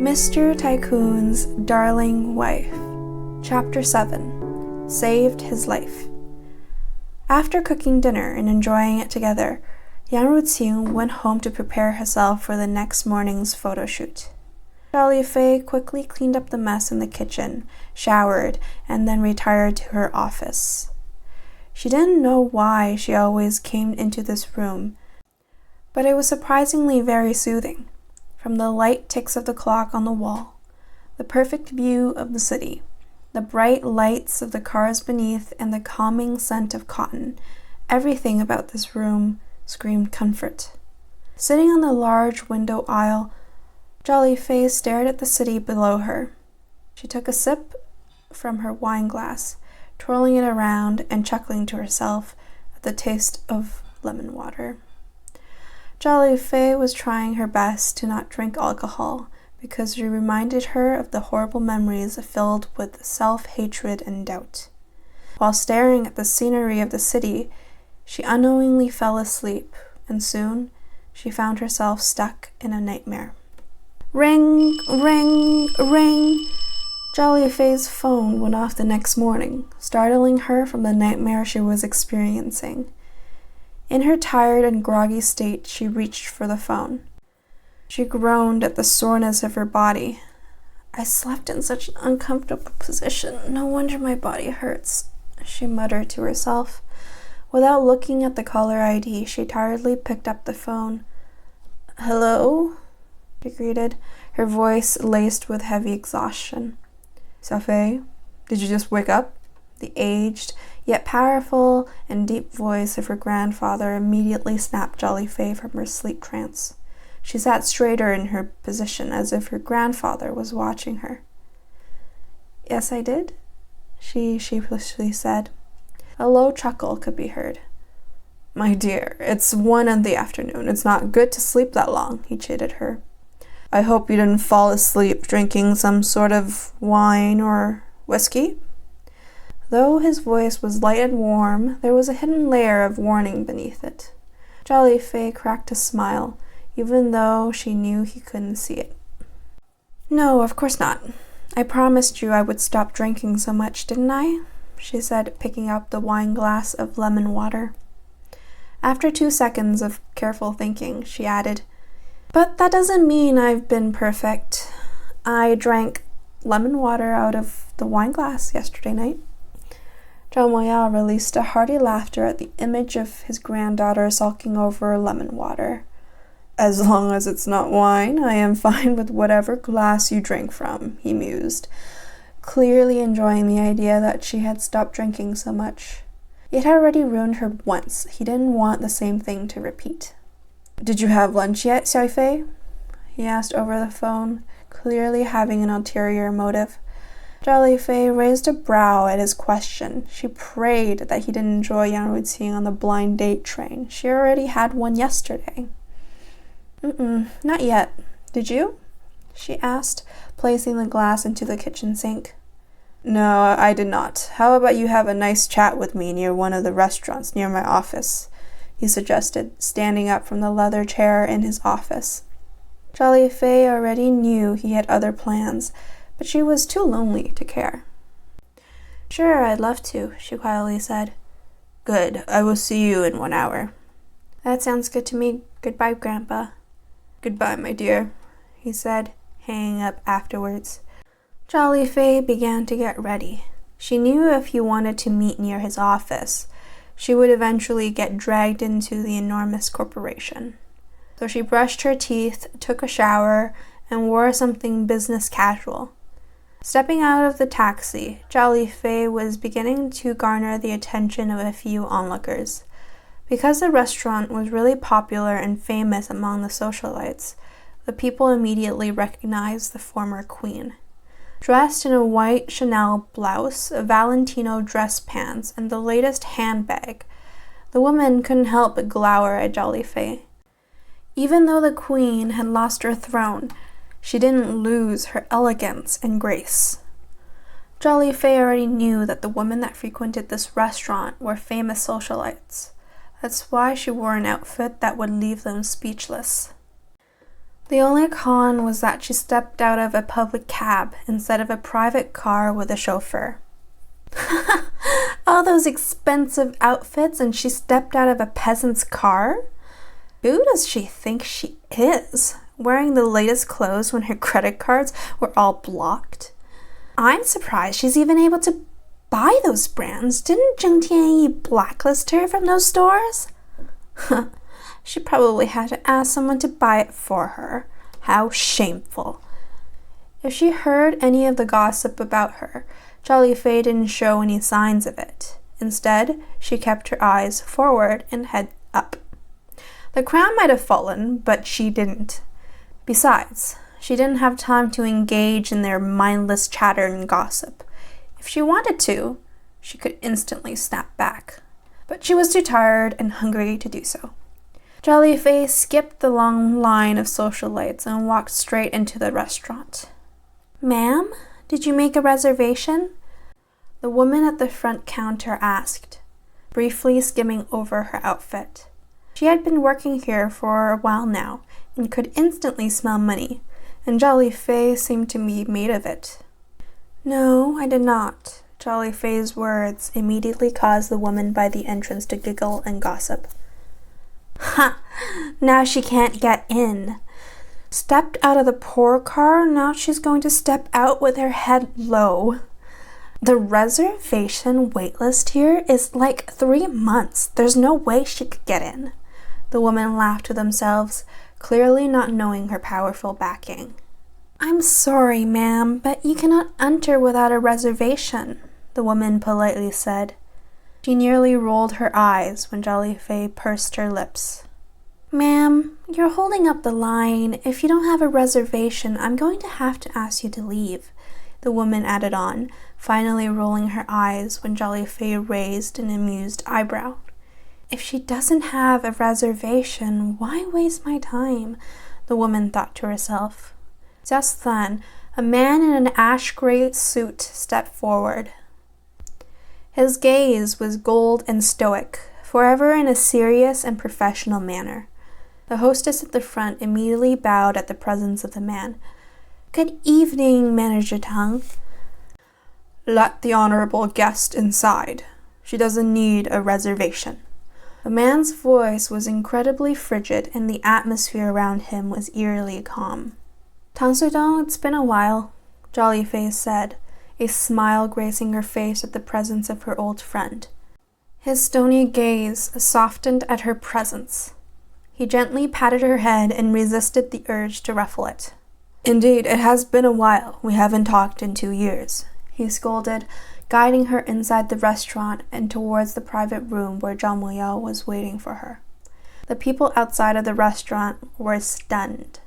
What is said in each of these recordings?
Mr. Tycoon's Darling Wife. Chapter 7. Saved His Life. After cooking dinner and enjoying it together, Yang Ruqing went home to prepare herself for the next morning's photo shoot. Zhao Lifei quickly cleaned up the mess in the kitchen, showered, and then retired to her office. She didn't know why she always came into this room, but it was surprisingly very soothing. From the light ticks of the clock on the wall, the perfect view of the city, the bright lights of the cars beneath, and the calming scent of cotton, everything about this room screamed comfort. Sitting on the large window aisle, Zhao Lifei stared at the city below her. She took a sip from her wine glass, twirling it around and chuckling to herself at the taste of lemon water. Zhao Lifei was trying her best to not drink alcohol because it reminded her of the horrible memories filled with self-hatred and doubt. While staring at the scenery of the city, she unknowingly fell asleep, and soon she found herself stuck in a nightmare. Ring, ring, ring! Zhao Lifei's phone went off the next morning, startling her from the nightmare she was experiencing. In her tired and groggy state, she reached for the phone. She groaned at the soreness of her body. "I slept in such an uncomfortable position. No wonder my body hurts," she muttered to herself. Without looking at the caller ID, she tiredly picked up the phone. "Hello?" she greeted, her voice laced with heavy exhaustion. "Xiaofei, did you just wake up?" The aged, yet powerful and deep voice of her grandfather immediately snapped Zhao Lifei from her sleep trance. She sat straighter in her position as if her grandfather was watching her. "Yes, I did," she sheepishly said. A low chuckle could be heard. "My dear, it's 1 in the afternoon. It's not good to sleep that long," he chided her. "I hope you didn't fall asleep drinking some sort of wine or whiskey?" Though his voice was light and warm, there was a hidden layer of warning beneath it. Zhao Lifei cracked a smile, even though she knew he couldn't see it. "No, of course not. I promised you I would stop drinking so much, didn't I?" she said, picking up the wine glass of lemon water. After 2 seconds of careful thinking, she added, "But that doesn't mean I've been perfect. I drank lemon water out of the wine glass yesterday night." Zhao Moyao released a hearty laughter at the image of his granddaughter sulking over lemon water. "As long as it's not wine, I am fine with whatever glass you drink from," he mused, clearly enjoying the idea that she had stopped drinking so much. It had already ruined her once. He didn't want the same thing to repeat. "Did you have lunch yet, Xiaofei?" he asked over the phone, clearly having an ulterior motive. Zhao Lifei raised a brow at his question. She prayed that he didn't enjoy Yang Ruqing on the blind date train. She already had one yesterday. Not yet. Did you?" she asked, placing the glass into the kitchen sink. "No, I did not. How about you have a nice chat with me near one of the restaurants near my office?" he suggested, standing up from the leather chair in his office. Zhao Lifei already knew he had other plans, but she was too lonely to care. "Sure, I'd love to," she quietly said. "Good. I will see you in 1 hour." "That sounds good to me. Goodbye, Grandpa." "Goodbye, my dear," he said, hanging up afterwards. Zhao Lifei began to get ready. She knew if he wanted to meet near his office, she would eventually get dragged into the enormous corporation. So she brushed her teeth, took a shower, and wore something business casual. Stepping out of the taxi, Zhao Lifei was beginning to garner the attention of a few onlookers. Because the restaurant was really popular and famous among the socialites, the people immediately recognized the former queen. Dressed in a white Chanel blouse, a Valentino dress pants, and the latest handbag, the woman couldn't help but glower at Zhao Lifei. Even though the queen had lost her throne, she didn't lose her elegance and grace. Zhao Lifei already knew that the women that frequented this restaurant were famous socialites. That's why she wore an outfit that would leave them speechless. The only con was that she stepped out of a public cab instead of a private car with a chauffeur. All those expensive outfits and she stepped out of a peasant's car? Who does she think she is, wearing the latest clothes when her credit cards were all blocked? I'm surprised she's even able to buy those brands. Didn't Zheng Tianyi blacklist her from those stores? She probably had to ask someone to buy it for her. How shameful. If she heard any of the gossip about her, Zhao Lifei didn't show any signs of it. Instead, she kept her eyes forward and head up. The crown might have fallen, but she didn't. Besides, she didn't have time to engage in their mindless chatter and gossip. If she wanted to, she could instantly snap back. But she was too tired and hungry to do so. Zhao Lifei skipped the long line of socialites and walked straight into the restaurant. "Ma'am, did you make a reservation?" The woman at the front counter asked, briefly skimming over her outfit. She had been working here for a while now and could instantly smell money, and Zhao Lifei seemed to be made of it. "No, I did not." Zhao Lifei's words immediately caused the woman by the entrance to giggle and gossip. "Ha! Now she can't get in. Stepped out of the poor car, now she's going to step out with her head low. The reservation waitlist here is like 3 months. There's no way she could get in." The women laughed to themselves, clearly not knowing her powerful backing. "I'm sorry, ma'am, but you cannot enter without a reservation," the woman politely said. She nearly rolled her eyes when Zhao Lifei pursed her lips. "Ma'am, you're holding up the line. If you don't have a reservation, I'm going to have to ask you to leave," the woman added on, finally rolling her eyes when Zhao Lifei raised an amused eyebrow. "If she doesn't have a reservation, why waste my time?" the woman thought to herself. Just then, a man in an ash-gray suit stepped forward. His gaze was cold and stoic, forever in a serious and professional manner. The hostess at the front immediately bowed at the presence of the man. "Good evening, Manager Tang." "Let the honorable guest inside. She doesn't need a reservation." The man's voice was incredibly frigid, and the atmosphere around him was eerily calm. "Tang Sudong, it's been a while," Zhao Lifei said, a smile gracing her face at the presence of her old friend. His stony gaze softened at her presence. He gently patted her head and resisted the urge to ruffle it. "Indeed, it has been a while. We haven't talked in 2 years," he scolded, guiding her inside the restaurant and towards the private room where Zhao Muyao was waiting for her. The people outside of the restaurant were stunned.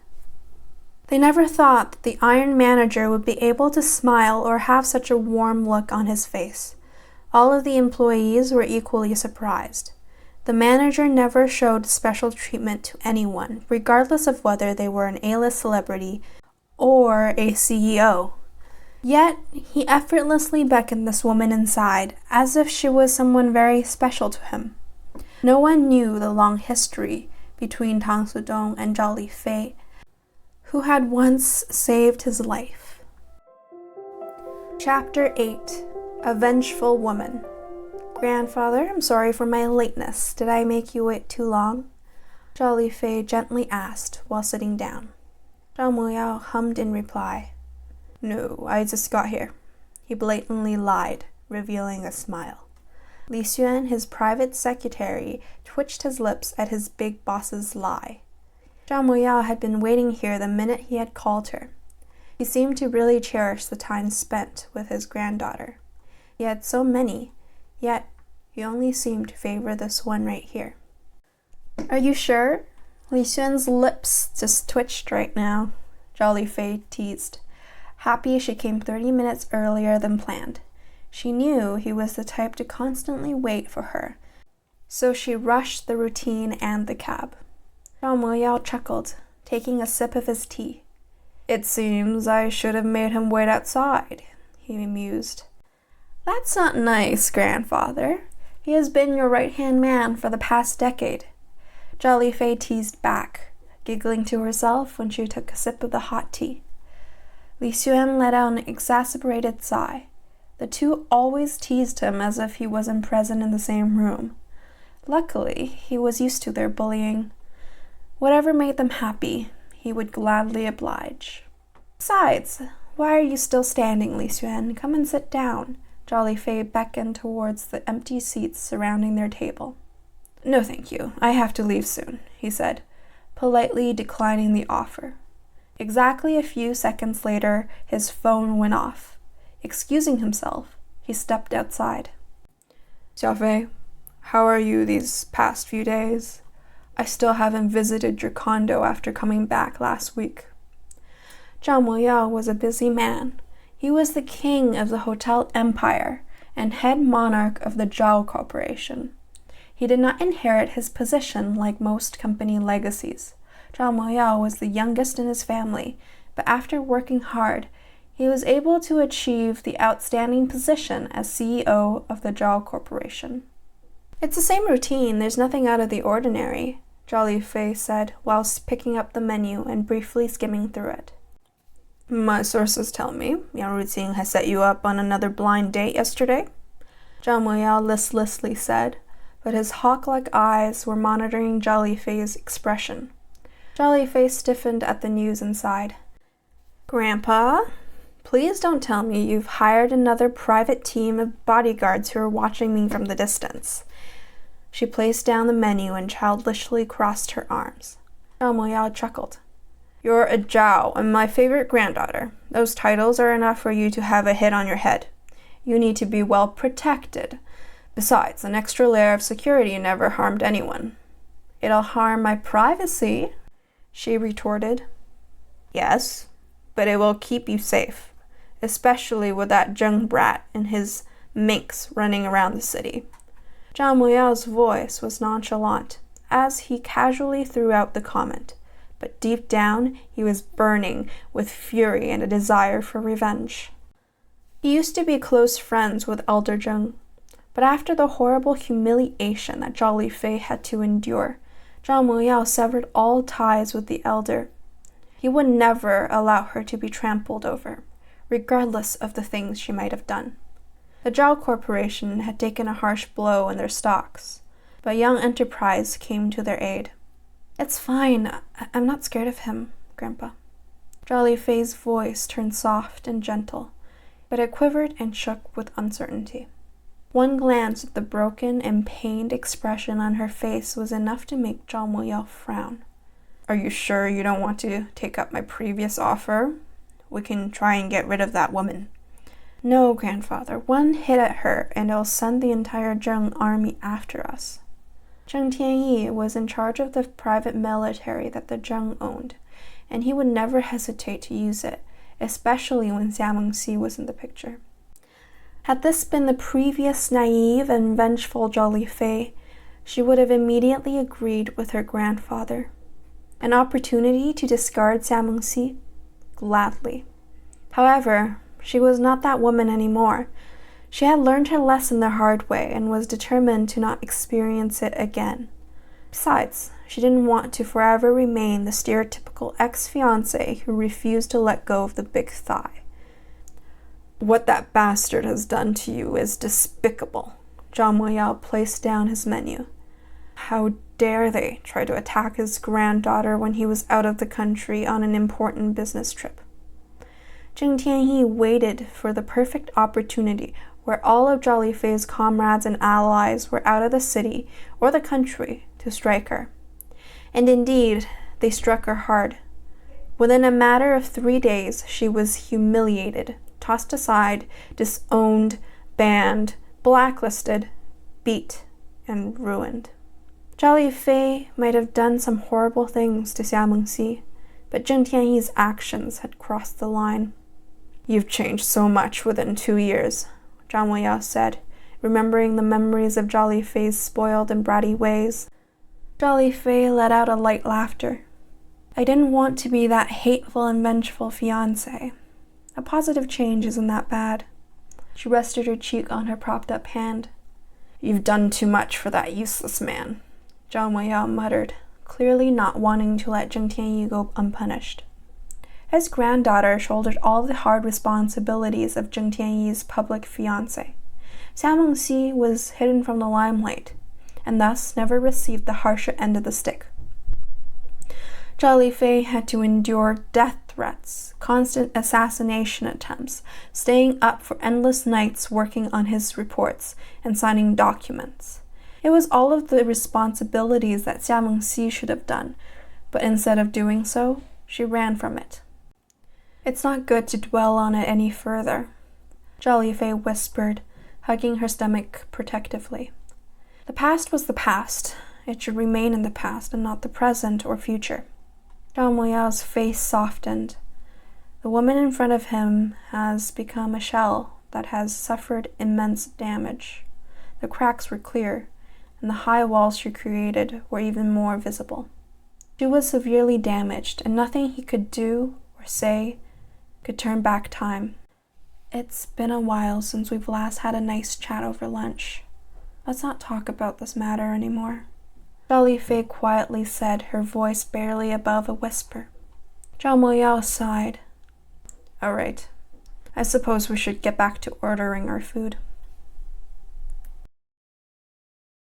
They never thought that the Iron Manager would be able to smile or have such a warm look on his face. All of the employees were equally surprised. The manager never showed special treatment to anyone, regardless of whether they were an A-list celebrity or a CEO. Yet, he effortlessly beckoned this woman inside, as if she was someone very special to him. No one knew the long history between Tang Sudong and Zhao Lifei, who had once saved his life. Chapter 8. A Vengeful Woman. "Grandfather, I'm sorry for my lateness. Did I make you wait too long?" Zhao Lifei gently asked while sitting down. Zhao Muyao hummed in reply. "No, I just got here." He blatantly lied, revealing a smile. Li Xuan, his private secretary, twitched his lips at his big boss's lie. Zhao Muyao had been waiting here the minute he had called her. He seemed to really cherish the time spent with his granddaughter. He had so many, yet he only seemed to favor this one right here. "Are you sure?" Li Xuan's lips just twitched right now, Zhao Lifei teased. Happy she came 30 minutes earlier than planned. She knew he was the type to constantly wait for her, so she rushed the routine and the cab. Zhao Muyao chuckled, taking a sip of his tea. "It seems I should have made him wait outside," he mused. "That's not nice, grandfather. He has been your right-hand man for the past decade." Zhao Lifei teased back, giggling to herself when she took a sip of the hot tea. Li Xuan let out an exasperated sigh. The two always teased him as if he wasn't present in the same room. Luckily, he was used to their bullying. Whatever made them happy, he would gladly oblige. Besides, why are you still standing, Li Xuan? Come and sit down. Zhao Lifei beckoned towards the empty seats surrounding their table. No, thank you. I have to leave soon, he said, politely declining the offer. Exactly a few seconds later, his phone went off. Excusing himself, he stepped outside. Xiaofei, how are you these past few days? I still haven't visited your condo after coming back last week. Zhao Moyao was a busy man. He was the king of the hotel empire and head monarch of the Zhao Corporation. He did not inherit his position like most company legacies. Zhao Moyao was the youngest in his family, but after working hard, he was able to achieve the outstanding position as CEO of the Zhao Corporation. It's the same routine, there's nothing out of the ordinary, Zhao Lifei said whilst picking up the menu and briefly skimming through it. My sources tell me Yang Ruqing has set you up on another blind date yesterday, Zhao Moyao listlessly said, but his hawk-like eyes were monitoring Zhao Lifei's expression. Zhao Lifei stiffened at the news and sighed. Grandpa, please don't tell me you've hired another private team of bodyguards who are watching me from the distance. She placed down the menu and childishly crossed her arms. Zhao Moyao chuckled. You're a Zhao and my favorite granddaughter. Those titles are enough for you to have a hit on your head. You need to be well protected. Besides, an extra layer of security never harmed anyone. It'll harm my privacy, she retorted. Yes, but it will keep you safe, especially with that Zheng brat and his minx running around the city. Zhao Moyao's voice was nonchalant as he casually threw out the comment, but deep down he was burning with fury and a desire for revenge. He used to be close friends with Elder Zheng, but after the horrible humiliation that Zhao Lifei had to endure, Zhao Moyao severed all ties with the elder. He would never allow her to be trampled over, regardless of the things she might have done. The Zhao Corporation had taken a harsh blow in their stocks, but young enterprise came to their aid. It's fine. I'm not scared of him, Grandpa. Zhao Lifei's voice turned soft and gentle, but it quivered and shook with uncertainty. One glance at the broken and pained expression on her face was enough to make Zhao Moyao frown. Are you sure you don't want to take up my previous offer? We can try and get rid of that woman. No, Grandfather. One hit at her and it'll send the entire Zheng army after us. Zheng Tianyi was in charge of the private military that the Zheng owned, and he would never hesitate to use it, especially when Xiamengxi was in the picture. Had this been the previous naive and vengeful Zhao Lifei, she would have immediately agreed with her grandfather. An opportunity to discard Xiamengxi? Gladly. However, she was not that woman anymore. She had learned her lesson the hard way and was determined to not experience it again. Besides, she didn't want to forever remain the stereotypical ex-fiancée who refused to let go of the big thigh. What that bastard has done to you is despicable. Zhao Moyao placed down his menu. How dare they try to attack his granddaughter when he was out of the country on an important business trip? Zheng Tianyi waited for the perfect opportunity where all of Zhao Lifei's comrades and allies were out of the city or the country to strike her. And indeed, they struck her hard. Within a matter of 3 days, she was humiliated, tossed aside, disowned, banned, blacklisted, beat, and ruined. Zhao Lifei might have done some horrible things to Xiamengxi, but Zheng Tianyi's actions had crossed the line. You've changed so much within 2 years, Zhao Moyao said, remembering the memories of Zhao Lifei's spoiled and bratty ways. Zhao Lifei let out a light laughter. I didn't want to be that hateful and vengeful fiancé. A positive change isn't that bad. She rested her cheek on her propped-up hand. You've done too much for that useless man, Zhao Moyao muttered, clearly not wanting to let Zheng Tianyi go unpunished. His granddaughter shouldered all the hard responsibilities of Zheng Tianyi's public fiancée. Xia Mengxi was hidden from the limelight, and thus never received the harsher end of the stick. Zhao Lifei had to endure death threats, constant assassination attempts, staying up for endless nights working on his reports and signing documents. It was all of the responsibilities that Xia Mengxi should have done, but instead of doing so, she ran from it. It's not good to dwell on it any further, Zhao Lifei whispered, hugging her stomach protectively. The past was the past. It should remain in the past and not the present or future. Zhao Moyao's face softened. The woman in front of him has become a shell that has suffered immense damage. The cracks were clear, and the high walls she created were even more visible. She was severely damaged, and nothing he could do or say could turn back time. It's been a while since we've last had a nice chat over lunch. Let's not talk about this matter anymore. Zhao Lifei quietly said, her voice barely above a whisper. Zhao Moyao sighed. All right. I suppose we should get back to ordering our food.